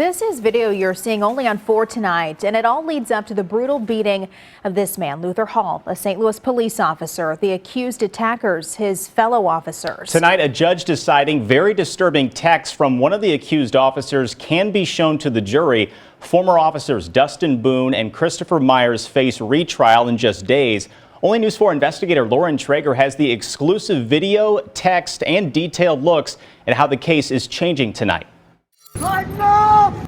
This is video you're seeing only on 4 tonight, and it all leads up to the brutal beating of this man, Luther Hall, a St. Louis police officer. The accused attackers, his fellow officers. Tonight, a judge deciding very disturbing texts from one of the accused officers can be shown to the jury. Former officers Dustin Boone and Christopher Myers face retrial in just days. Only News 4 investigator Lauren Traeger has the exclusive video, text, and detailed looks at how the case is changing tonight.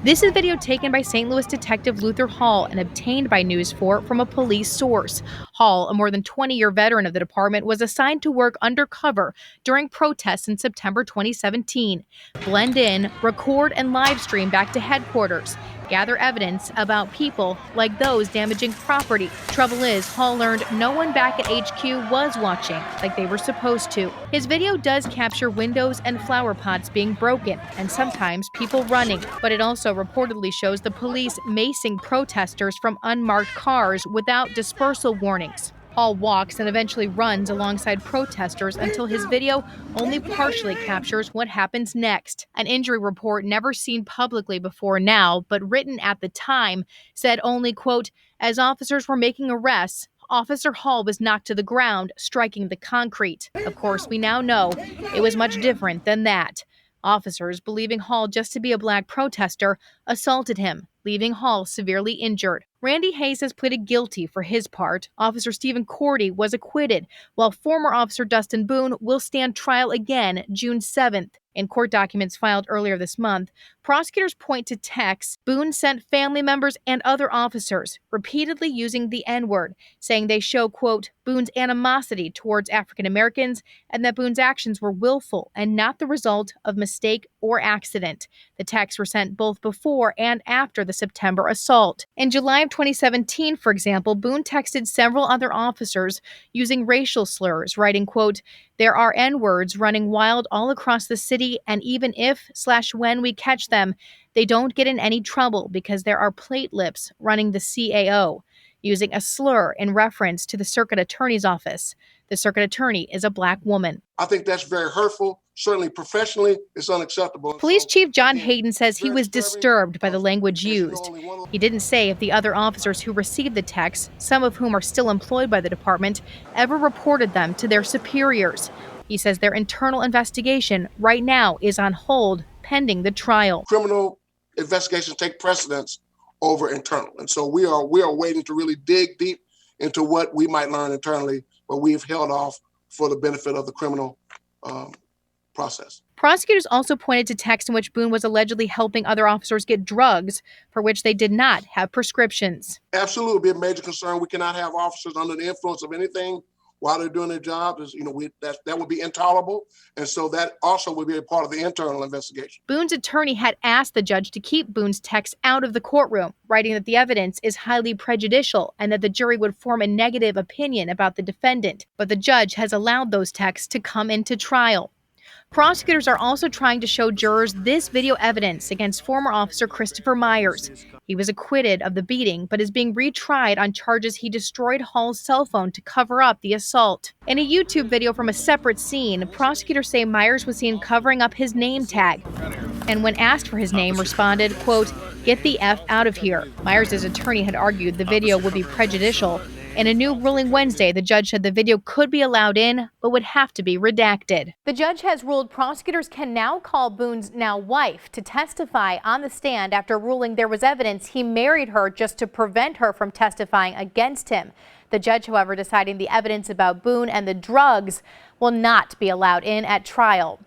This is video taken by St. Louis detective Luther Hall and obtained by News 4 from a police source. Hall, a more than 20-year veteran of the department, was assigned to work undercover during protests in September 2017. Blend in, record, and live stream back to headquarters. Gather evidence about people like those damaging property. Trouble is, Hall learned no one back at HQ was watching like they were supposed to. His video does capture windows and flower pots being broken and sometimes people running, but it also reportedly shows the police macing protesters from unmarked cars without dispersal warnings. Hall walks and eventually runs alongside protesters until his video only partially captures what happens next. An injury report never seen publicly before now, but written at the time, said only, quote, as officers were making arrests, Officer Hall was knocked to the ground, striking the concrete. Of course, we now know it was much different than that. Officers, believing Hall just to be a black protester, assaulted him, leaving Hall severely injured. Randy Hayes has pleaded guilty for his part. Officer Stephen Cordy was acquitted, while former Officer Dustin Boone will stand trial again June 7th. In court documents filed earlier this month, prosecutors point to texts Boone sent family members and other officers, repeatedly using the N-word, saying they show, quote, Boone's animosity towards African Americans and that Boone's actions were willful and not the result of mistake or accident. The texts were sent both before and after the September assault. In July of 2017, for example, Boone texted several other officers using racial slurs, writing, quote, there are N-words running wild all across the city, and even if/when we catch them, they don't get in any trouble because there are plate lips running the CAO, using a slur in reference to the circuit attorney's office. The circuit attorney is a black woman. I think that's very hurtful. Certainly professionally, it's unacceptable. Police Chief John Hayden says he was disturbed by the language used. He didn't say if the other officers who received the texts, some of whom are still employed by the department, ever reported them to their superiors. He says their internal investigation right now is on hold pending the trial. Criminal investigations take precedence over internal. And so we are waiting to really dig deep into what we might learn internally, but we've held off for the benefit of the criminal process. Prosecutors also pointed to texts in which Boone was allegedly helping other officers get drugs for which they did not have prescriptions. Absolutely, it would be a major concern. We cannot have officers under the influence of anything while they're doing their job. That would be intolerable. And so that also would be a part of the internal investigation. Boone's attorney had asked the judge to keep Boone's texts out of the courtroom, writing that the evidence is highly prejudicial and that the jury would form a negative opinion about the defendant. But the judge has allowed those texts to come into trial. Prosecutors are also trying to show jurors this video evidence against former officer Christopher Myers. He was acquitted of the beating, but is being retried on charges he destroyed Hall's cell phone to cover up the assault. In a YouTube video from a separate scene, prosecutors say Myers was seen covering up his name tag, and when asked for his name, responded, quote, get the F out of here. Myers' attorney had argued the video would be prejudicial. In a new ruling Wednesday, the judge said the video could be allowed in, but would have to be redacted. The judge has ruled prosecutors can now call Boone's now wife to testify on the stand after ruling there was evidence he married her just to prevent her from testifying against him. The judge, however, deciding the evidence about Boone and the drugs will not be allowed in at trial.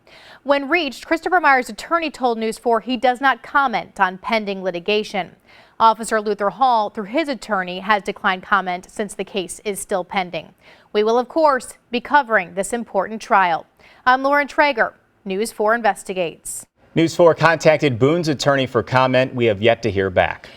When reached, Christopher Myers' attorney told News 4 he does not comment on pending litigation. Officer Luther Hall, through his attorney, has declined comment since the case is still pending. We will, of course, be covering this important trial. I'm Lauren Traeger, News 4 Investigates. News 4 contacted Boone's attorney for comment. We have yet to hear back.